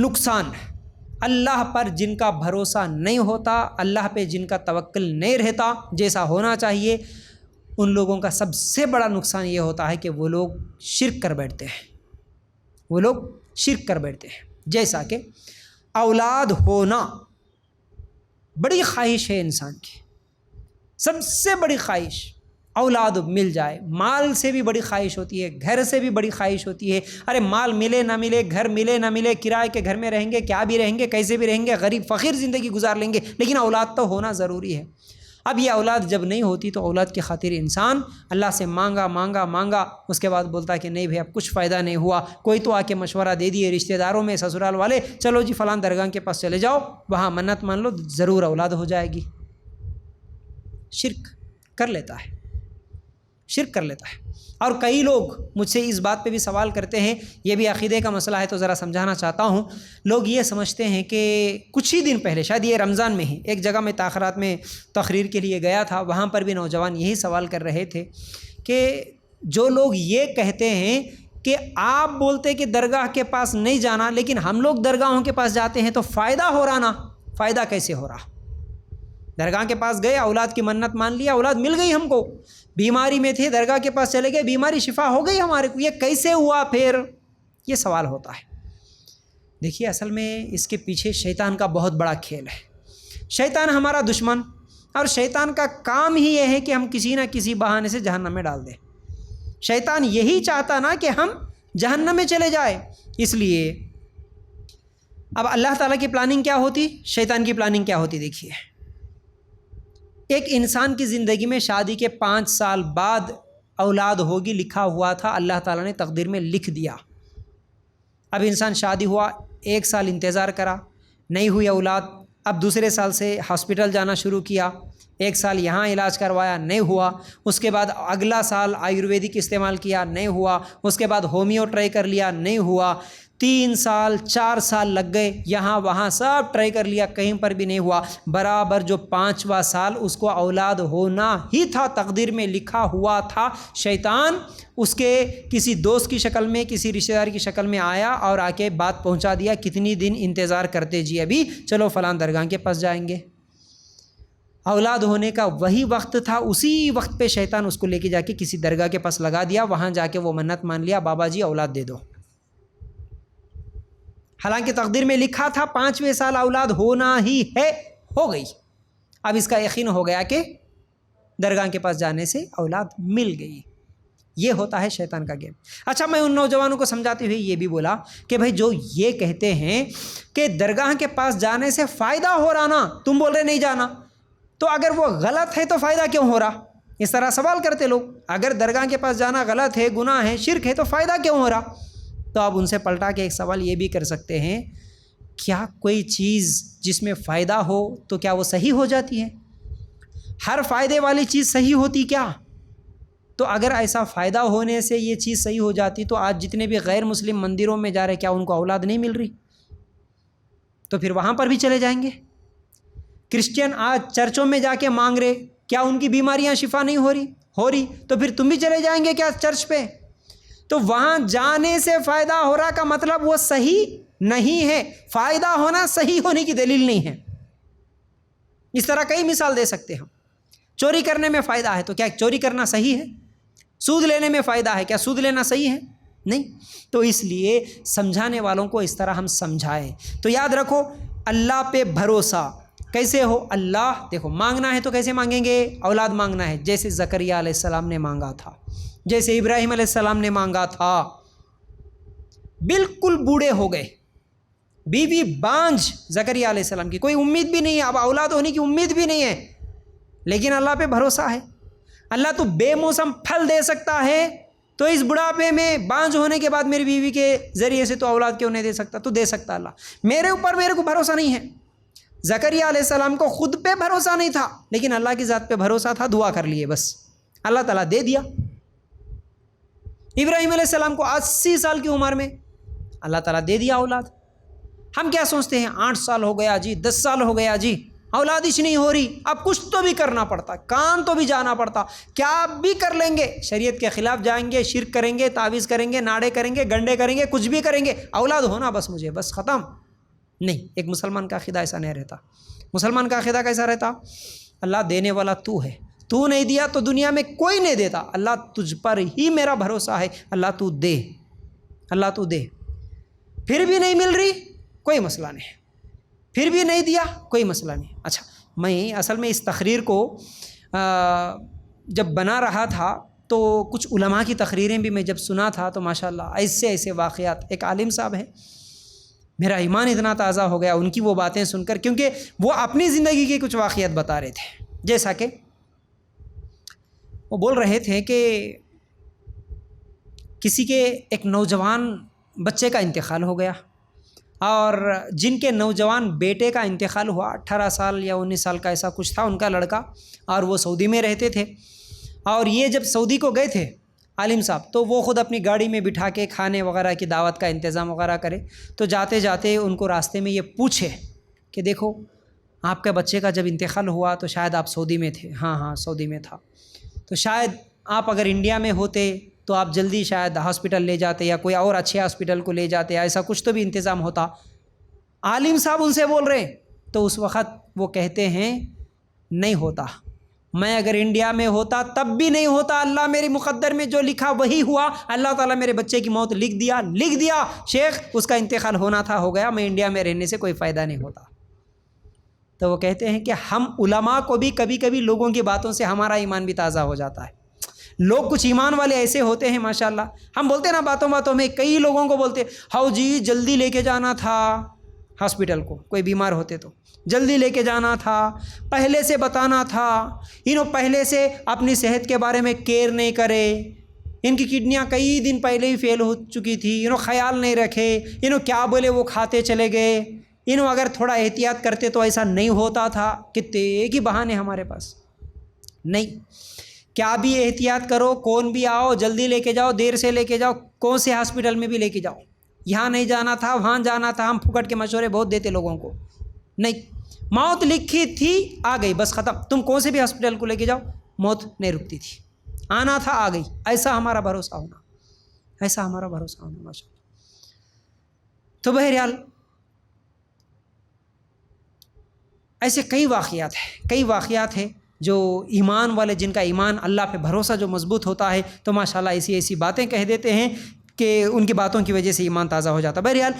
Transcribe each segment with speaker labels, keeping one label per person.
Speaker 1: نقصان اللہ پر جن کا بھروسہ نہیں ہوتا، اللہ پہ جن کا توکل نہیں رہتا جیسا ہونا چاہیے، ان لوگوں کا سب سے بڑا نقصان یہ ہوتا ہے کہ وہ لوگ شرک کر بیٹھتے ہیں، جیسا کہ اولاد ہونا بڑی خواہش ہے انسان کی، سب سے بڑی خواہش اولاد مل جائے، مال سے بھی بڑی خواہش ہوتی ہے، گھر سے بھی بڑی خواہش ہوتی ہے، ارے مال ملے نہ ملے، گھر ملے نہ ملے، کرائے کے گھر میں رہیں گے، کیا بھی رہیں گے، کیسے بھی رہیں گے، غریب فقیر زندگی گزار لیں گے، لیکن اولاد تو ہونا ضروری ہے۔ اب یہ اولاد جب نہیں ہوتی تو اولاد کی خاطر انسان اللہ سے مانگا، اس کے بعد بولتا ہے کہ نہیں بھائی اب کچھ فائدہ نہیں ہوا، کوئی تو آ کے مشورہ دے دیے رشتہ داروں میں، سسرال والے، چلو جی فلاں درگاہ کے پاس چلے جاؤ، وہاں منت مان لو، ضرور اولاد ہو جائے گی۔ شرک کر لیتا ہے۔ اور کئی لوگ مجھ سے اس بات پہ بھی سوال کرتے ہیں، یہ بھی عقیدے کا مسئلہ ہے تو ذرا سمجھانا چاہتا ہوں۔ لوگ یہ سمجھتے ہیں کہ کچھ ہی دن پہلے، شاید یہ رمضان میں ہی، ایک جگہ میں تاخیرات میں تقریر کے لیے گیا تھا، وہاں پر بھی نوجوان یہی سوال کر رہے تھے کہ جو لوگ یہ کہتے ہیں کہ آپ بولتے کہ درگاہ کے پاس نہیں جانا، لیکن ہم لوگ درگاہوں کے پاس جاتے ہیں تو فائدہ ہو رہا نا، فائدہ کیسے ہو رہا؟ درگاہ کے پاس گئے، اولاد کی منت مان لیا، اولاد مل گئی ہم کو، بیماری میں تھے درگاہ کے پاس چلے گئے، بیماری شفا ہو گئی ہمارے کو، یہ کیسے ہوا پھر؟ یہ سوال ہوتا ہے۔ دیکھیے اصل میں اس کے پیچھے شیطان کا بہت بڑا کھیل ہے۔ شیطان ہمارا دشمن، اور شیطان کا کام ہی یہ ہے کہ ہم کسی نہ کسی بہانے سے جہنم میں ڈال دیں۔ شیطان یہی چاہتا نا کہ ہم جہنم میں چلے جائیں، اس لیے اب اللہ تعالیٰ کی پلاننگ کیا ہوتی، شیطان کی پلاننگ کیا ہوتی؟ دیکھیے ایک انسان کی زندگی میں شادی کے 5 سال بعد اولاد ہوگی، لکھا ہوا تھا، اللہ تعالیٰ نے تقدیر میں لکھ دیا۔ اب انسان شادی ہوا، 1 سال انتظار کرا، نہیں ہوئی اولاد، اب دوسرے سال سے ہاسپٹل جانا شروع کیا، 1 سال یہاں علاج کروایا، نہیں ہوا، اس کے بعد اگلا سال آیورویدک استعمال کیا، نہیں ہوا، اس کے بعد ہومیو ٹرائی کر لیا، نہیں ہوا، 3 سال 4 سال لگ گئے، یہاں وہاں سب ٹرائی کر لیا، کہیں پر بھی نہیں ہوا، برابر جو 5واں سال اس کو اولاد ہونا ہی تھا، تقدیر میں لکھا ہوا تھا، شیطان اس کے کسی دوست کی شکل میں، کسی رشتہ دار کی شکل میں آیا اور آ کے بات پہنچا دیا، کتنی دن انتظار کرتے جی، ابھی چلو فلاں درگاہ کے پاس جائیں گے۔ اولاد ہونے کا وہی وقت تھا، اسی وقت پہ شیطان اس کو لے کے جا کے کسی درگاہ کے پاس لگا دیا، وہاں جا کے وہ منت مان لیا، بابا جی اولاد دے دو۔ حالانکہ تقدیر میں لکھا تھا 5ویں سال اولاد ہونا ہی ہے، ہو گئی۔ اب اس کا یقین ہو گیا کہ درگاہ کے پاس جانے سے اولاد مل گئی۔ یہ ہوتا ہے شیطان کا گیم۔ اچھا، میں ان نوجوانوں کو سمجھاتے ہوئے یہ بھی بولا کہ بھائی جو یہ کہتے ہیں کہ درگاہ کے پاس جانے سے فائدہ ہو رہا نا، تم بول رہے نہیں جانا، تو اگر وہ غلط ہے تو فائدہ کیوں ہو رہا؟ اس طرح سوال کرتے لوگ، اگر درگاہ کے پاس جانا غلط ہے، گناہ ہے، شرک ہے، تو فائدہ کیوں ہو رہا؟ تو آپ ان سے پلٹا کے ایک سوال یہ بھی کر سکتے ہیں، کیا کوئی چیز جس میں فائدہ ہو تو کیا وہ صحیح ہو جاتی ہے؟ ہر فائدے والی چیز صحیح ہوتی کیا؟ تو اگر ایسا فائدہ ہونے سے یہ چیز صحیح ہو جاتی تو آج جتنے بھی غیر مسلم مندروں میں جا رہے، کیا ان کو اولاد نہیں مل رہی؟ تو پھر وہاں پر بھی چلے جائیں گے۔ کرسچین آج چرچوں میں جا کے مانگ رہے، کیا ان کی بیماریاں شفا نہیں ہو رہی؟ تو پھر تم بھی چلے جائیں گے کیا چرچ پہ؟ تو وہاں جانے سے فائدہ ہو رہا کا مطلب وہ صحیح نہیں ہے، فائدہ ہونا صحیح ہونے کی دلیل نہیں ہے۔ اس طرح کئی مثال دے سکتے ہیں۔ چوری کرنے میں فائدہ ہے تو کیا چوری کرنا صحیح ہے؟ سود لینے میں فائدہ ہے، کیا سود لینا صحیح ہے؟ نہیں۔ تو اس لیے سمجھانے والوں کو اس طرح ہم سمجھائیں۔ تو یاد رکھو، اللہ پہ بھروسہ کیسے ہو؟ اللہ دیکھو، مانگنا ہے تو کیسے مانگیں گے؟ اولاد مانگنا ہے، جیسے زکریا علیہ السلام نے مانگا تھا، جیسے ابراہیم علیہ السلام نے مانگا تھا، بالکل بوڑھے ہو گئے، بیوی بانجھ زکریا علیہ السلام کی، کوئی امید بھی نہیں ہے، اب اولاد ہونے کی امید بھی نہیں ہے، لیکن اللہ پہ بھروسہ ہے۔ اللہ تو بے موسم پھل دے سکتا ہے، تو اس بڑھاپے میں بانجھ ہونے کے بعد میری بیوی کے ذریعے سے تو اولاد کیوں نہیں دے سکتا؟ تو دے سکتا اللہ۔ میرے اوپر میرے کو بھروسہ نہیں ہے۔ زکریا علیہ السلام کو خود پہ بھروسہ نہیں تھا، لیکن اللہ کی ذات پہ بھروسہ تھا، دعا کر لیے بس، اللہ تعالیٰ دے دیا۔ ابراہیم علیہ السلام کو 80 سال کی عمر میں اللہ تعالیٰ دے دیا اولاد۔ ہم کیا سوچتے ہیں، 8 سال ہو گیا جی، 10 سال ہو گیا جی، اولاد ہی نہیں ہو رہی، اب کچھ تو بھی کرنا پڑتا، کام تو بھی جانا پڑتا، کیا بھی کر لیں گے، شریعت کے خلاف جائیں گے، شرک کریں گے، تعویذ کریں گے، ناڑے کریں گے، گنڈے کریں گے، کچھ بھی کریں گے، اولاد ہونا بس مجھے، بس ختم۔ نہیں، ایک مسلمان کا عقیدہ ایسا نہیں رہتا۔ مسلمان کا عقیدہ کیسا رہتا؟ اللہ دینے والا تو ہے، تو نہیں دیا تو دنیا میں کوئی نہیں دیتا، اللہ تجھ پر ہی میرا بھروسہ ہے، اللہ تو دے، اللہ تو دے۔ پھر بھی نہیں مل رہی، کوئی مسئلہ نہیں، پھر بھی نہیں دیا، کوئی مسئلہ نہیں۔ اچھا، میں اصل میں اس تقریر کو جب بنا رہا تھا تو کچھ علماء کی تقریریں بھی میں جب سنا تھا تو ماشاءاللہ ایسے ایسے واقعات، ایک عالم صاحب ہیں، میرا ایمان اتنا تازہ ہو گیا ان کی وہ باتیں سن کر، کیونکہ وہ اپنی زندگی کے کچھ واقعات بتا رہے تھے۔ جیسا کہ وہ بول رہے تھے کہ کسی کے ایک نوجوان بچے کا انتقال ہو گیا، اور جن کے نوجوان بیٹے کا انتقال ہوا 18 سال یا 19 سال کا ایسا کچھ تھا ان کا لڑکا، اور وہ سعودی میں رہتے تھے، اور یہ جب سعودی کو گئے تھے عالم صاحب تو وہ خود اپنی گاڑی میں بٹھا کے کھانے وغیرہ کی دعوت کا انتظام وغیرہ کرے، تو جاتے جاتے ان کو راستے میں یہ پوچھے کہ دیکھو آپ کے بچے کا جب انتقال ہوا تو شاید آپ سعودی میں تھے، ہاں سعودی میں تھا، تو شاید آپ اگر انڈیا میں ہوتے تو آپ جلدی شاید ہاسپٹل لے جاتے یا کوئی اور اچھے ہاسپٹل کو لے جاتے، ایسا کچھ تو بھی انتظام ہوتا۔ عالم صاحب ان سے بول رہے ہیں تو اس وقت وہ کہتے ہیں نہیں ہوتا، میں اگر انڈیا میں ہوتا تب بھی نہیں ہوتا، اللہ میرے مقدر میں جو لکھا وہی ہوا، اللہ تعالیٰ میرے بچے کی موت لکھ دیا شیخ، اس کا انتقال ہونا تھا ہو گیا، میں انڈیا میں رہنے سے کوئی فائدہ نہیں ہوتا۔ تو وہ کہتے ہیں کہ ہم علماء کو بھی کبھی کبھی لوگوں کی باتوں سے ہمارا ایمان بھی تازہ ہو جاتا ہے۔ لوگ کچھ ایمان والے ایسے ہوتے ہیں ماشاءاللہ، ہم بولتے نا باتوں میں، کئی لوگوں کو بولتے ہاؤ جی جلدی لے کے جانا تھا ہاسپٹل کو، کوئی بیمار ہوتے تو جلدی لے کے جانا تھا، پہلے سے بتانا تھا، پہلے سے اپنی صحت کے بارے میں کیئر نہیں کرے، ان کی کڈنیاں کئی دن پہلے ہی فیل ہو چکی تھی، خیال نہیں رکھے، کیا بولے وہ کھاتے چلے گئے، اگر تھوڑا احتیاط کرتے تو ایسا نہیں ہوتا تھا۔ کتنے ایک ہی بہانے ہمارے پاس، نہیں کیا بھی احتیاط کرو، کون بھی آؤ جلدی لے کے جاؤ، دیر سے لے کے جاؤ، کون سے ہاسپٹل میں بھی لے کے جاؤ، یہاں نہیں جانا تھا وہاں جانا تھا، ہم پھکٹ کے مشورے بہت دیتے لوگوں کو، نہیں موت لکھی تھی آ گئی بس ختم، تم کون سے بھی ہاسپٹل کو لے کے جاؤ موت نہیں رکتی تھی، آنا تھا آ گئی، ایسا ہمارا بھروسہ ہونا، ایسا ہمارا بھروسہ ہونا ماشاءاللہ۔ تو بہرحال ایسے کئی واقعات ہیں جو ایمان والے، جن کا ایمان اللہ پہ بھروسہ جو مضبوط ہوتا ہے تو ماشاءاللہ ایسی باتیں کہہ دیتے ہیں کہ ان کی باتوں کی وجہ سے ایمان تازہ ہو جاتا۔ بہرحال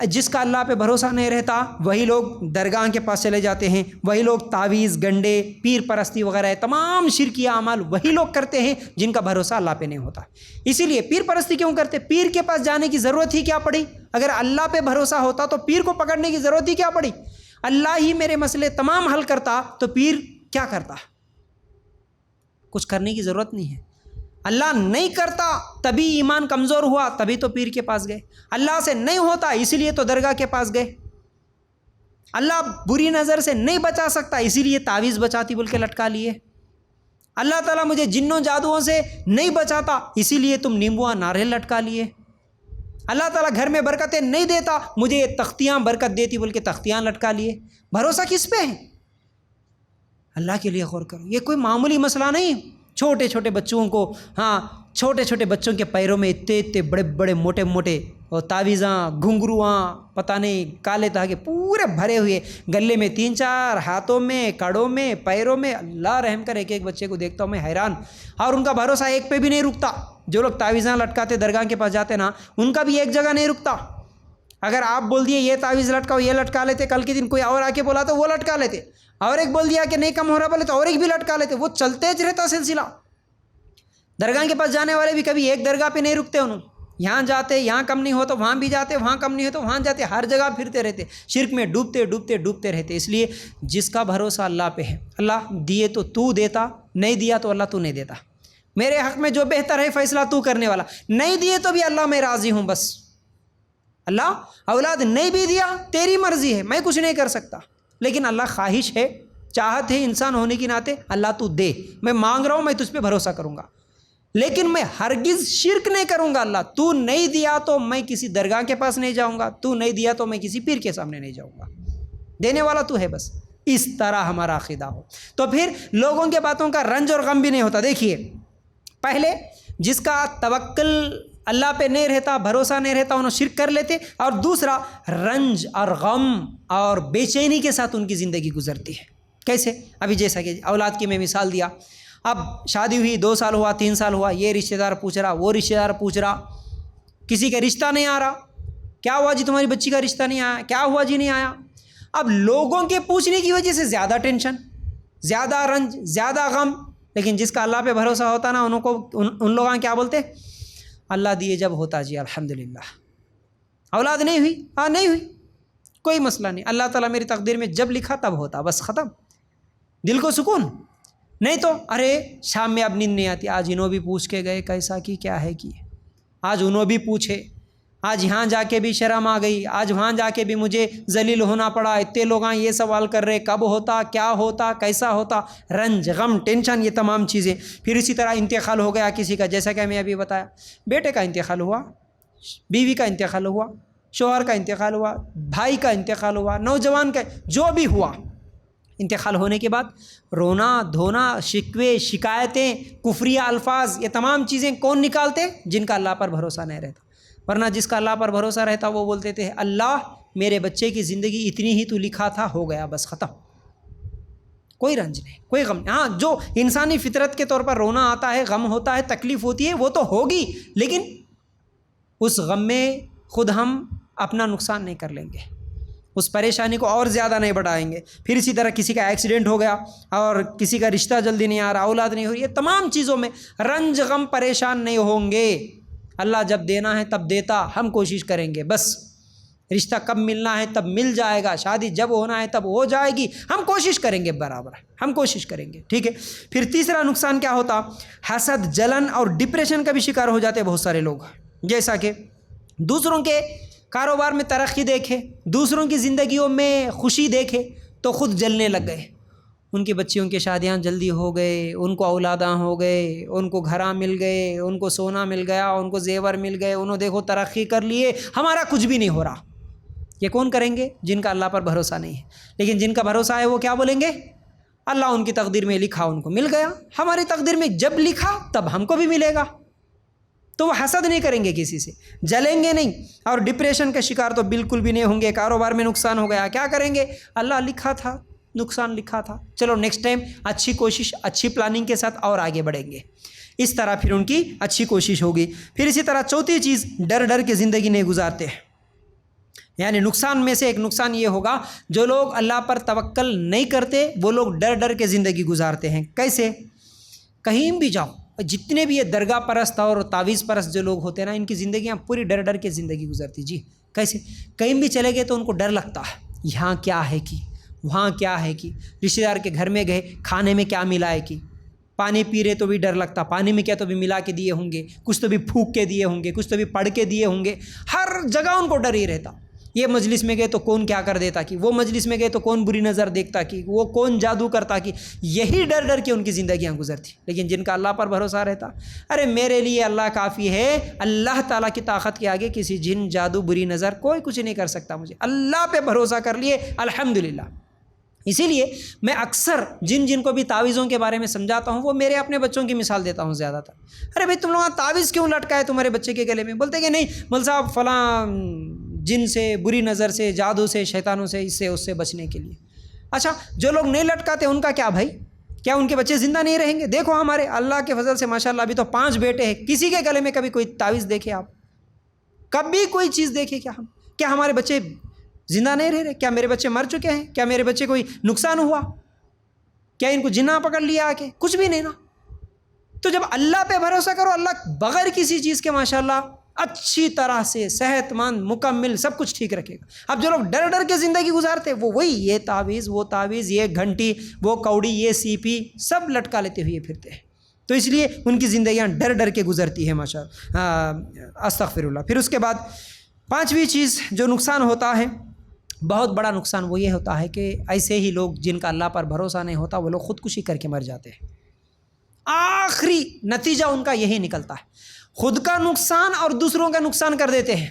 Speaker 1: جس کا اللہ پہ بھروسہ نہیں رہتا وہی لوگ درگاہ کے پاس چلے جاتے ہیں، وہی لوگ تعویذ گنڈے پیر پرستی وغیرہ تمام شرکی اعمال وہی لوگ کرتے ہیں جن کا بھروسہ اللہ پہ نہیں ہوتا۔ اسی لیے پیر پرستی کیوں کرتے؟ پیر کے پاس جانے کی ضرورت ہی کیا پڑی؟ اگر اللہ پہ بھروسہ ہوتا تو پیر کو پکڑنے کی ضرورت ہی کیا پڑی؟ اللہ ہی میرے مسئلے تمام حل کرتا تو پیر کیا کرتا؟ کچھ کرنے کی ضرورت نہیں ہے۔ اللہ نہیں کرتا تبھی ایمان کمزور ہوا، تبھی تو پیر کے پاس گئے۔ اللہ سے نہیں ہوتا اسی لیے تو درگاہ کے پاس گئے۔ اللہ بری نظر سے نہیں بچا سکتا اسی لیے تعویذ بچاتی بول کے لٹکا لیے۔ اللہ تعالیٰ مجھے جنوں جادوؤں سے نہیں بچاتا اسی لیے تم نیمبواں ناریل لٹکا لیے۔ اللہ تعالیٰ گھر میں برکتیں نہیں دیتا، مجھے یہ تختیاں برکت دیتی بول کے تختیاں لٹکا لیے۔ بھروسہ کس پہ ہے؟ اللہ کے لیے غور کرو، یہ کوئی معمولی مسئلہ نہیں۔ چھوٹے چھوٹے بچوں کو، چھوٹے چھوٹے بچوں کے پیروں میں اتنے بڑے بڑے موٹے موٹے اور تعویذاں گھنگروآں پتہ نہیں کالے دھاگے پورے بھرے ہوئے، گلے میں 3-4، ہاتھوں میں، کڑوں میں، پیروں میں، اللہ رحم کر۔ ایک بچے کو دیکھتا ہوں میں حیران، اور ان کا بھروسہ ایک پہ بھی نہیں رکتا۔ جو لوگ تعویذاں لٹکاتے درگاہ کے پاس جاتے نا، ان کا بھی ایک جگہ نہیں رکتا۔ اگر آپ بول دیے یہ تعویذ لٹکاؤ، یہ لٹکا لیتے، کل کے دن کوئی اور آ کے بولا تو وہ لٹکا لیتے، اور ایک بول دیا کہ نہیں کم ہو رہا بولے تو اور ایک بھی لٹکا لیتے، وہ چلتے رہتا سلسلہ۔ درگاہ کے پاس جانے والے بھی کبھی ایک درگاہ پہ نہیں رکتے، انہوں یہاں جاتے، یہاں کم نہیں ہو تو وہاں بھی جاتے، وہاں کم نہیں ہو تو وہاں جاتے، ہر جگہ پھرتے رہتے، شرک میں ڈوبتے رہتے۔ اس لیے جس کا بھروسہ اللہ پہ ہے، اللہ دیے تو دیتا، نہیں دیا تو اللہ تو نہیں دیتا۔ میرے حق میں جو بہتر ہے فیصلہ تو کرنے والا، نہیں دیے تو بھی اللہ میں راضی ہوں، بس اللہ اولاد نہیں بھی دیا تیری مرضی ہے، میں کچھ نہیں کر سکتا، لیکن اللہ خواہش ہے، چاہت ہے انسان ہونے کی ناطے اللہ تو دے، میں مانگ رہا ہوں، میں تجھ پہ بھروسہ کروں گا، لیکن میں ہرگز شرک نہیں کروں گا۔ اللہ تو نہیں دیا تو میں کسی درگاہ کے پاس نہیں جاؤں گا، تو نہیں دیا تو میں کسی پیر کے سامنے نہیں جاؤں گا، دینے والا تو ہے، بس اس طرح ہمارا عقیدہ ہو تو پھر لوگوں کے باتوں کا رنج اور غم بھی نہیں ہوتا۔ دیکھیے، پہلے جس کا توکل اللہ پہ نہیں رہتا، بھروسہ نہیں رہتا، انہوں شرک کر لیتے، اور دوسرا رنج اور غم اور بے چینی کے ساتھ ان کی زندگی گزرتی ہے۔ کیسے؟ ابھی جیسا کہ اولاد کی میں مثال دیا، اب شادی ہوئی 2 سال ہوا، 3 سال ہوا، یہ رشتہ دار پوچھ رہا، وہ رشتہ دار پوچھ رہا، کسی کا رشتہ نہیں آ رہا، کیا ہوا جی تمہاری بچی کا رشتہ نہیں آیا، کیا ہوا جی نہیں آیا۔ اب لوگوں کے پوچھنے کی وجہ سے زیادہ ٹینشن، زیادہ رنج، زیادہ غم، لیکن جس کا اللہ پہ بھروسہ ہوتا نا، ان لوگوں کیا بولتے؟ اللہ دیے جب ہوتا جی الحمدللہ۔ اولاد نہیں ہوئی، ہاں نہیں ہوئی، کوئی مسئلہ نہیں، اللہ تعالیٰ میری تقدیر میں جب لکھا تب ہوتا، بس ختم، دل کو سکون۔ نہیں تو ارے شام میں اب نیند نہیں آتی، آج انہوں بھی پوچھ کے گئے کیسا کی کیا ہے کی، آج انہوں بھی پوچھے، آج یہاں جا کے بھی شرم آ گئی، آج وہاں جا کے بھی مجھے ذلیل ہونا پڑا، اتنے لوگ یہ سوال کر رہے کب ہوتا، کیا ہوتا، کیسا ہوتا، رنج، غم، ٹینشن، یہ تمام چیزیں۔ پھر اسی طرح انتقال ہو گیا کسی کا، جیسا کہ میں ابھی بتایا، بیٹے کا انتقال ہوا، بیوی کا انتقال ہوا، شوہر کا انتقال ہوا، بھائی کا انتقال ہوا، نوجوان کا، جو بھی ہوا، انتقال ہونے کے بعد رونا دھونا، شکوے، شکایتیں، کفریہ الفاظ، یہ تمام چیزیں کون نکالتے؟ جن کا اللہ پر بھروسہ نہیں رہتا۔ ورنہ جس کا اللہ پر بھروسہ رہتا وہ بولتے تھے اللہ میرے بچے کی زندگی اتنی ہی تو لکھا تھا، ہو گیا، بس ختم، کوئی رنج نہیں، کوئی غم نہیں۔ ہاں جو انسانی فطرت کے طور پر رونا آتا ہے، غم ہوتا ہے، تکلیف ہوتی ہے، وہ تو ہوگی، لیکن اس غم میں خود ہم اپنا نقصان نہیں کر لیں گے، اس پریشانی کو اور زیادہ نہیں بڑھائیں گے۔ پھر اسی طرح کسی کا ایکسیڈنٹ ہو گیا اور کسی کا رشتہ جلدی نہیں آ رہا، اولاد نہیں ہو رہی، یہ تمام چیزوں میں رنج غم پریشان نہیں ہوں گے۔ اللہ جب دینا ہے تب دیتا، ہم کوشش کریں گے، بس رشتہ کب ملنا ہے تب مل جائے گا، شادی جب ہونا ہے تب ہو جائے گی، ہم کوشش کریں گے، برابر ہم کوشش کریں گے، ٹھیک ہے۔ پھر تیسرا نقصان کیا ہوتا؟ حسد، جلن اور ڈپریشن کا بھی شکار ہو جاتے بہت سارے لوگ، جیسا کہ دوسروں کے کاروبار میں ترقی دیکھے، دوسروں کی زندگیوں میں خوشی دیکھے تو خود جلنے لگ گئے، ان کی بچیوں کی شادیاں جلدی ہو گئے، ان کو اولاداں ہو گئے، ان کو گھراں مل گئے، ان کو سونا مل گیا، ان کو زیور مل گئے، انہوں دیکھو ترقی کر لیے، ہمارا کچھ بھی نہیں ہو رہا۔ یہ کون کریں گے؟ جن کا اللہ پر بھروسہ نہیں ہے۔ لیکن جن کا بھروسہ ہے وہ کیا بولیں گے؟ اللہ ان کی تقدیر میں لکھا ان کو مل گیا، ہماری تقدیر میں جب لکھا تب ہم کو بھی ملے گا۔ تو وہ حسد نہیں کریں گے، کسی سے جلیں گے نہیں، اور ڈپریشن کا شکار تو بالکل بھی نہیں ہوں گے۔ کاروبار میں نقصان ہو گیا، کیا کریں گے؟ اللہ لکھا تھا، نقصان لکھا تھا، چلو نیکسٹ ٹائم اچھی کوشش، اچھی پلاننگ کے ساتھ اور آگے بڑھیں گے۔ اس طرح پھر ان کی اچھی کوشش ہوگی۔ پھر اسی طرح چوتھی چیز، ڈر ڈر کے زندگی نہیں گزارتے ہیں، یعنی نقصان میں سے ایک نقصان یہ ہوگا، جو لوگ اللہ پر توکل نہیں کرتے وہ لوگ ڈر ڈر کے زندگی گزارتے ہیں۔ کیسے؟ کہیں بھی جاؤ، جتنے بھی یہ درگاہ پرست اور تعویذ پرست جو لوگ ہوتے ہیں نا، ان کی زندگیاں پوری ڈر ڈر کے زندگی گزرتی۔ جی کیسے؟ کہیں بھی چلے گئے تو ان کو ڈر لگتا ہے، یہاں کیا ہے کہ، وہاں کیا ہے کہ، رشتہ دار کے گھر میں گئے کھانے میں کیا ملا ہے کہ، پانی پی رہے تو بھی ڈر لگتا، پانی میں کیا تو بھی ملا کے دیے ہوں گے، کچھ تو بھی پھونک کے دیے ہوں گے، کچھ تو بھی پڑھ کے دیے ہوں گے، ہر جگہ ان کو ڈر ہی رہتا۔ یہ مجلس میں گئے تو کون کیا کر دیتا کہ، وہ مجلس میں گئے تو کون بری نظر دیکھتا کہ، وہ کون جادو کرتا کہ، یہی ڈر ڈر کے ان کی زندگیاں گزرتی۔ لیکن جن کا اللہ پر بھروسہ رہتا، ارے میرے لیے اللہ کافی ہے، اللہ تعالیٰ کی طاقت کے آگے کسی جن، جادو، بری نظر کوئی کچھ نہیں کر سکتا، مجھے اللہ پہ بھروسہ کر لیے الحمدللہ۔ اسی لیے میں اکثر جن کو بھی تعویذوں کے بارے میں سمجھاتا ہوں، وہ میرے اپنے بچوں کی مثال دیتا ہوں زیادہ تر۔ ارے بھائی تم لوگ تعویذ کیوں لٹکائے تمہارے بچے کے گلے میں؟ بولتے کہ نہیں مول صاحب فلاں جن سے، بری نظر سے، جادو سے، شیطانوں سے، اس سے بچنے کے لیے۔ اچھا جو لوگ نہیں لٹکاتے ان کا کیا بھائی؟ کیا ان کے بچے زندہ نہیں رہیں گے؟ دیکھو ہمارے اللہ کے فضل سے ماشاءاللہ ابھی تو 5 بیٹے ہیں، کسی کے گلے میں کبھی کوئی تعویذ دیکھے آپ؟ کبھی کوئی چیز دیکھے کیا ہم؟ کیا ہمارے بچے زندہ نہیں رہ رہے؟ کیا میرے بچے مر چکے ہیں؟ کیا میرے بچے کوئی نقصان ہوا؟ کیا ان کو جنہ پکڑ لیا آ کے؟ کچھ بھی نہیں نا۔ تو جب اللہ پہ بھروسہ کرو، اللہ بغیر کسی چیز کے ماشاءاللہ اچھی طرح سے صحت مند، مکمل، سب کچھ ٹھیک رکھے گا۔ اب جو لوگ ڈر ڈر کے زندگی گزارتے وہ وہی یہ تعویذ، وہ تعویذ، یہ گھنٹی، وہ کوڑی، یہ سیپی، سب لٹکا لیتے ہوئے پھرتے ہیں، تو اس لیے ان کی زندگیاں ڈر ڈر کے گزرتی ہے ماشاءاللہ، استغفر اللہ۔ پھر اس کے بعد 5ویں چیز جو نقصان ہوتا ہے، بہت بڑا نقصان، وہ یہ ہوتا ہے کہ ایسے ہی لوگ جن کا اللہ پر بھروسہ نہیں ہوتا وہ لوگ خودکشی کر کے مر جاتے ہیں۔ آخری نتیجہ ان کا یہی نکلتا ہے، خود کا نقصان اور دوسروں کا نقصان کر دیتے ہیں۔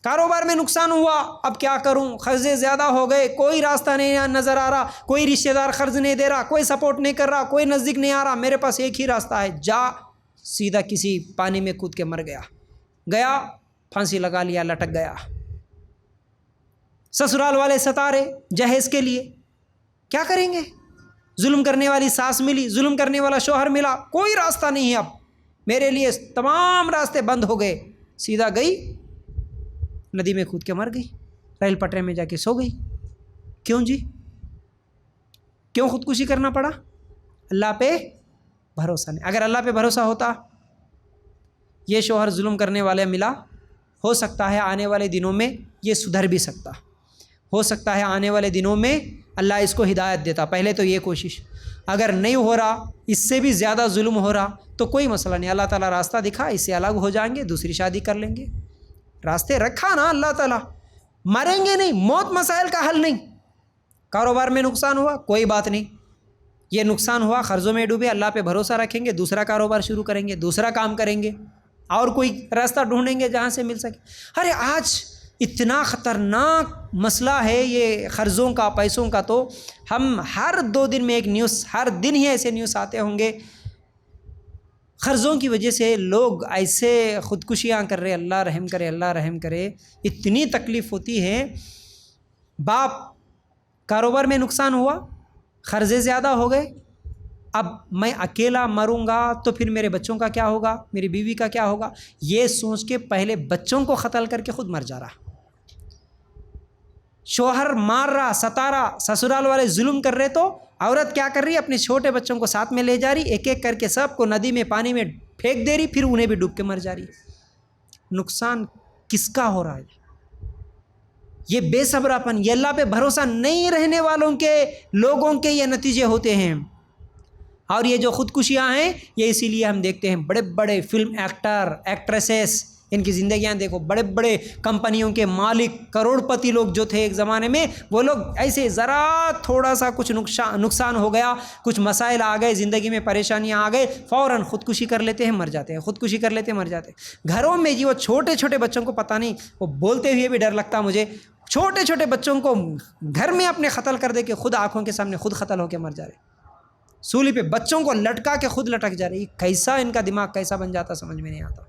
Speaker 1: کاروبار میں نقصان ہوا، اب کیا کروں، قرضے زیادہ ہو گئے، کوئی راستہ نہیں نظر آ رہا، کوئی رشتہ دار قرض نہیں دے رہا، کوئی سپورٹ نہیں کر رہا، کوئی نزدیک نہیں آ رہا، میرے پاس ایک ہی راستہ ہے، جا سیدھا کسی پانی میں کود کے مر گیا، گیا پھانسی لگا لیا, لٹک گیا. سسرال والے ستا رہے جہیز کے لیے, کیا کریں گے؟ ظلم کرنے والی ساس ملی, ظلم کرنے والا شوہر ملا, کوئی راستہ نہیں ہے اب میرے لیے, تمام راستے بند ہو گئے. سیدھا گئی ندی میں کود کے مر گئی, ریل پٹری میں جا کے سو گئی. کیوں جی؟ کیوں خودکشی کرنا پڑا؟ اللہ پہ بھروسہ نہیں. اگر اللہ پہ بھروسہ ہوتا, یہ شوہر ظلم کرنے والے ملا, ہو سکتا ہے آنے والے دنوں میں یہ سدھر بھی سکتا, ہو سکتا ہے آنے والے دنوں میں اللہ اس کو ہدایت دیتا. پہلے تو یہ کوشش, اگر نہیں ہو رہا, اس سے بھی زیادہ ظلم ہو رہا, تو کوئی مسئلہ نہیں, اللہ تعالیٰ راستہ دکھا, اس سے الگ ہو جائیں گے, دوسری شادی کر لیں گے. راستے رکھا نا اللہ تعالیٰ. مریں گے نہیں, موت مسائل کا حل نہیں. کاروبار میں نقصان ہوا, کوئی بات نہیں, یہ نقصان ہوا, قرضوں میں ڈوبے, اللہ پہ بھروسہ رکھیں گے, دوسرا کاروبار شروع کریں گے, دوسرا کام کریں گے, اور کوئی راستہ ڈھونڈیں گے جہاں سے مل سکے. ارے آج اتنا خطرناک مسئلہ ہے یہ قرضوں کا, پیسوں کا, تو ہم ہر 2 دن میں ایک نیوز, ہر دن ہی ایسے نیوز آتے ہوں گے, قرضوں کی وجہ سے لوگ ایسے خودکشیاں کر رہے. اللہ رحم کرے, اللہ رحم کرے. اتنی تکلیف ہوتی ہے. باپ کاروبار میں نقصان ہوا, قرضے زیادہ ہو گئے, اب میں اکیلا مروں گا تو پھر میرے بچوں کا کیا ہوگا, میری بیوی کا کیا ہوگا, یہ سوچ کے پہلے بچوں کو قتل کر کے خود مر جا رہا. شوہر مار رہا, ستا رہا, سسرال والے ظلم کر رہے, تو عورت کیا کر رہی ہے, اپنے چھوٹے بچوں کو ساتھ میں لے جا رہی, ایک ایک کر کے سب کو ندی میں, پانی میں پھینک دے رہی, پھر انہیں بھی ڈوب کے مر جا رہی. نقصان کس کا ہو رہا ہے؟ یہ بے صبراپن, یہ اللہ پہ بھروسہ نہیں رہنے والوں کے, لوگوں کے یہ نتیجے ہوتے ہیں. اور یہ جو خودکشیاں ہیں, یہ اسی لیے ہم دیکھتے ہیں بڑے بڑے فلم ایکٹر, ایکٹریسز, ان کی زندگیاں دیکھو, بڑے بڑے کمپنیوں کے مالک, کروڑ پتی لوگ جو تھے ایک زمانے میں, وہ لوگ ایسے ذرا تھوڑا سا کچھ نقصان ہو گیا, کچھ مسائل آ گئے, زندگی میں پریشانیاں آ گئے, فوراً خودکشی کر لیتے ہیں, مر جاتے ہیں, خودکشی کر لیتے ہیں, مر جاتے ہیں. گھروں میں جی وہ چھوٹے چھوٹے بچوں کو پتہ نہیں, وہ بولتے ہوئے بھی ڈر لگتا مجھے, چھوٹے چھوٹے بچوں کو گھر میں اپنے قتل کر دے کے خود آنکھوں کے سامنے خود قتل ہو کے مر جا رہے, سولی پہ بچوں کو لٹکا کے خود لٹک جا رہی. کیسا ان کا دماغ کیسا بن جاتا, سمجھ میں نہیں آتا.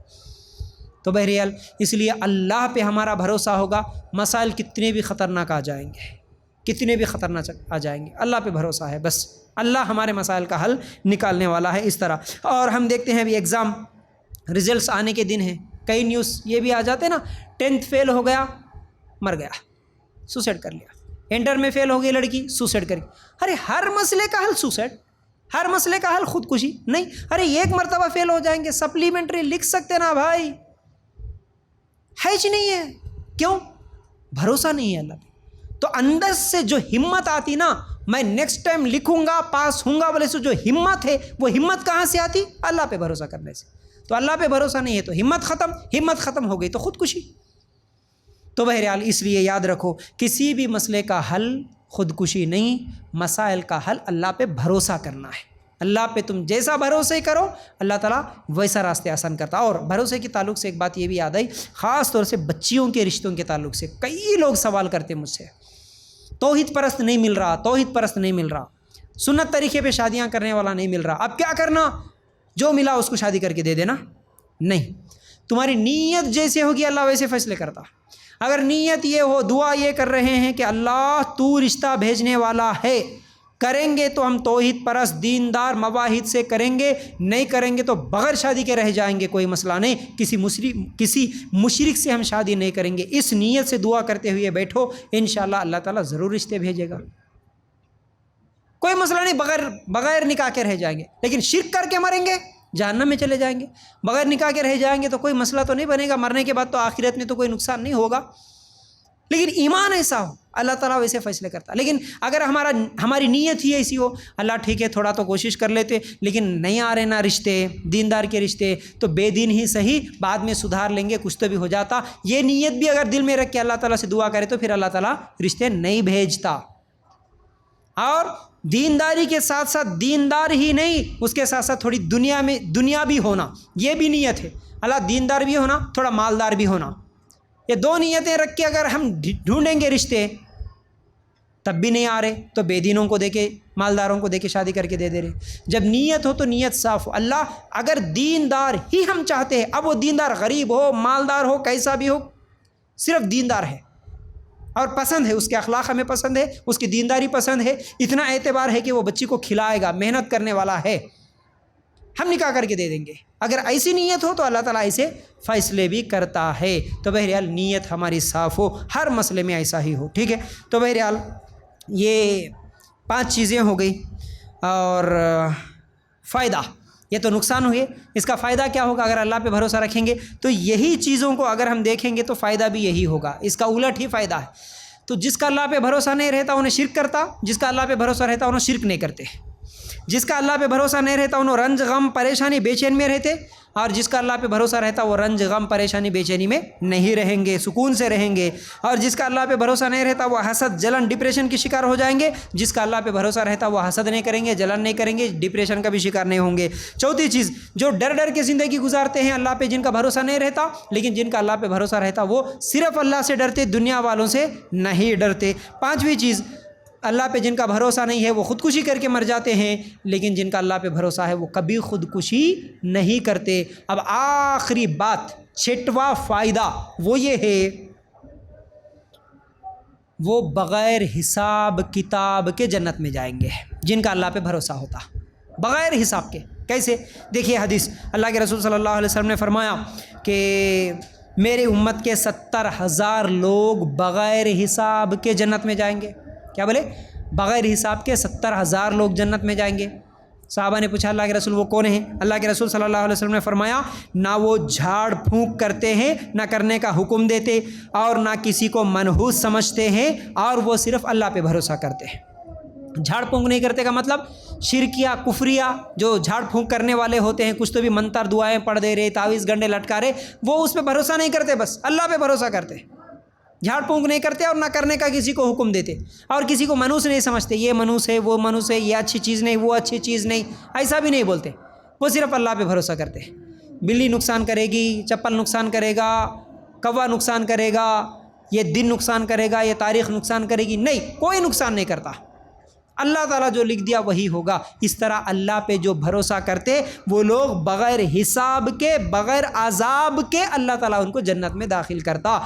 Speaker 1: تو بہرحال اس لیے اللہ پہ ہمارا بھروسہ ہوگا, مسائل کتنے بھی خطرناک آ جائیں گے, کتنے بھی خطرناک آ جائیں گے, اللہ پہ بھروسہ ہے, بس اللہ ہمارے مسائل کا حل نکالنے والا ہے. اس طرح اور ہم دیکھتے ہیں ابھی ایگزام رزلٹس آنے کے دن ہیں, کئی نیوز یہ بھی آ جاتے ہیں نا, 10th فیل ہو گیا, مر گیا, سوسائڈ کر لیا. انٹر میں فیل ہو گئی لڑکی, سوسائڈ کر گئی. ارے ہر مسئلے کا حل سوسائڈ, ہر مسئلے کا حل خودکشی نہیں. ارے ایک مرتبہ فیل ہو جائیں گے, سپلیمنٹری لکھ سکتے نا بھائی, ہے ہی نہیں ہے. کیوں؟ بھروسہ نہیں ہے اللہ پہ. تو اندر سے جو ہمت آتی نا, میں نیکسٹ ٹائم لکھوں گا, پاس ہوں گا, بولے سے جو ہمت ہے, وہ ہمت کہاں سے آتی؟ اللہ پہ بھروسہ کرنے سے. تو اللہ پہ بھروسہ نہیں ہے تو ہمت ختم ہو گئی تو خودکشی. تو بہرحال اس لیے یاد رکھو, کسی بھی مسئلے کا حل خودکشی نہیں, مسائل کا حل اللہ پہ بھروسہ کرنا ہے. اللہ پہ تم جیسا بھروسے کرو, اللہ تعالیٰ ویسا راستے آسان کرتا. اور بھروسے کے تعلق سے ایک بات یہ بھی یاد آئی, خاص طور سے بچیوں کے رشتوں کے تعلق سے کئی لوگ سوال کرتے مجھ سے, توحید پرست نہیں مل رہا, توحید پرست نہیں مل رہا, سنت طریقے پہ شادیاں کرنے والا نہیں مل رہا, اب کیا کرنا؟ جو ملا اس کو شادی کر کے دے دینا. نہیں, تمہاری نیت جیسے ہوگی اللہ ویسے فیصلے کرتا. اگر نیت یہ ہو, دعا یہ کر رہے ہیں کہ اللہ تو رشتہ بھیجنے والا ہے, کریں گے تو ہم توحید پرست دیندار مواحد سے کریں گے, نہیں کریں گے تو بغیر شادی کے رہ جائیں گے, کوئی مسئلہ نہیں, کسی مشرک سے ہم شادی نہیں کریں گے. اس نیت سے دعا کرتے ہوئے بیٹھو, انشاءاللہ اللہ تعالیٰ ضرور رشتے بھیجے گا, کوئی مسئلہ نہیں. بغیر نکاح کے رہ جائیں گے, لیکن شرک کر کے مریں گے, جہنم میں چلے جائیں گے. بغیر نکاح کے رہ جائیں گے تو کوئی مسئلہ تو نہیں بنے گا, مرنے کے بعد تو آخرت میں تو کوئی نقصان نہیں ہوگا, لیکن ایمان ایسا ہو, اللہ تعالیٰ ویسے فیصلے کرتا. لیکن اگر ہماری نیت ہی ایسی ہو, اللہ ٹھیک ہے تھوڑا تو کوشش کر لیتے, لیکن نہیں آ رہے نا رشتے, دیندار کے رشتے, تو بے دین ہی صحیح, بعد میں سدھار لیں گے, کچھ تو بھی ہو جاتا. یہ نیت بھی اگر دل میں رکھ کے اللہ تعالیٰ سے دعا کرے تو پھر اللہ تعالیٰ رشتے نہیں بھیجتا. اور دینداری کے ساتھ ساتھ دیندار ہی نہیں, اس کے ساتھ ساتھ تھوڑی دنیا بھی ہونا, یہ بھی نیت ہے. اللہ دیندار بھی ہونا, تھوڑا مالدار بھی ہونا, یہ 2 نیتیں رکھ کے اگر ہم ڈھونڈیں گے رشتے, تب بھی نہیں آ رہے تو بے دینوں کو دے کے، مالداروں کو دے کے شادی کر کے دے رہے۔ جب نیت ہو تو نیت صاف ہو، اللہ اگر دیندار ہی ہم چاہتے ہیں، اب وہ دیندار غریب ہو، مالدار ہو، کیسا بھی ہو، صرف دیندار ہے اور پسند ہے، اس کے اخلاق ہمیں پسند ہے، اس کی دینداری پسند ہے، اتنا اعتبار ہے کہ وہ بچی کو کھلائے گا، محنت کرنے والا ہے، ہم نکاح کر کے دے دیں گے۔ اگر ایسی نیت ہو تو اللہ تعالیٰ ایسے فیصلے بھی کرتا ہے۔ تو بہرحال نیت ہماری صاف ہو، ہر مسئلے میں ایسا ہی ہو، ٹھیک ہے۔ تو بہرحال یہ 5 چیزیں ہو گئی۔ اور فائدہ، یہ تو نقصان ہوئے، اس کا فائدہ کیا ہوگا؟ اگر اللہ پہ بھروسہ رکھیں گے تو یہی چیزوں کو اگر ہم دیکھیں گے تو فائدہ بھی یہی ہوگا، اس کا الٹ ہی فائدہ ہے۔ تو جس کا اللہ پہ بھروسہ نہیں رہتا انہیں شرک کرتا، جس کا اللہ پہ بھروسہ رہتا انہیں شرک نہیں کرتے، جس کا اللہ پہ بھروسہ نہیں رہتا انہوں رنج غم پریشانی بے چین میں رہتے، اور جس کا اللہ پہ بھروسہ رہتا وہ رنج غم پریشانی بے چینی میں نہیں رہیں گے، سکون سے رہیں گے۔ اور جس کا اللہ پہ بھروسہ نہیں رہتا وہ حسد جلن ڈپریشن کی شکار ہو جائیں گے، جس کا اللہ پہ بھروسہ رہتا وہ حسد نہیں کریں گے، جلن نہیں کریں گے، ڈپریشن کا بھی شکار نہیں ہوں گے۔ چوتھی چیز، جو ڈر ڈر کے زندگی گزارتے ہیں اللہ پہ، جن کا بھروسہ نہیں رہتا، لیکن جن کا اللہ پہ بھروسہ رہتا وہ صرف اللہ سے ڈرتے، دنیا والوں سے نہیں ڈرتے۔ پانچویں چیز، اللہ پہ جن کا بھروسہ نہیں ہے وہ خودکشی کر کے مر جاتے ہیں، لیکن جن کا اللہ پہ بھروسہ ہے وہ کبھی خودکشی نہیں کرتے۔ اب آخری بات، 6واں فائدہ وہ یہ ہے، وہ بغیر حساب کتاب کے جنت میں جائیں گے، جن کا اللہ پہ بھروسہ ہوتا، بغیر حساب کے۔ کیسے؟ دیکھیے حدیث، اللہ کے رسول صلی اللہ علیہ وسلم نے فرمایا کہ میرے امت کے 70,000 لوگ بغیر حساب کے جنت میں جائیں گے۔ کیا بولے؟ بغیر حساب کے 70,000 لوگ جنت میں جائیں گے۔ صحابہ نے پوچھا اللہ کے رسول وہ کون ہیں؟ اللہ کے رسول صلی اللہ علیہ وسلم نے فرمایا، نہ وہ جھاڑ پھونک کرتے ہیں، نہ کرنے کا حکم دیتے، اور نہ کسی کو منحوس سمجھتے ہیں، اور وہ صرف اللہ پہ بھروسہ کرتے ہیں۔ جھاڑ پھونک نہیں کرتے کا مطلب شرکیہ کفریہ، جو جھاڑ پھونک کرنے والے ہوتے ہیں، کچھ تو بھی منتر دعائیں پڑھ دے رہے، تعویذ گنڈے لٹکا رہے، وہ اس پہ بھروسہ نہیں کرتے، بس اللہ پہ بھروسہ کرتے، جھاڑ پھونک نہیں کرتے اور نہ کرنے کا کسی کو حکم دیتے، اور کسی کو منحوس نہیں سمجھتے، یہ منحوس ہے، وہ منحوس ہے، یہ اچھی چیز نہیں، وہ اچھی چیز نہیں، ایسا بھی نہیں بولتے، وہ صرف اللہ پہ بھروسہ کرتے۔ بلی نقصان کرے گی، چپل نقصان کرے گا، کوا نقصان کرے گا، یہ دن نقصان کرے گا، یہ تاریخ نقصان کرے گی، نہیں، کوئی نقصان نہیں کرتا، اللہ تعالیٰ جو لکھ دیا وہی ہوگا۔ اس طرح اللہ پہ جو بھروسہ کرتے وہ لوگ بغیر حساب کے، بغیر عذاب کے، اللہ تعالیٰ ان کو جنت میں داخل کرتا۔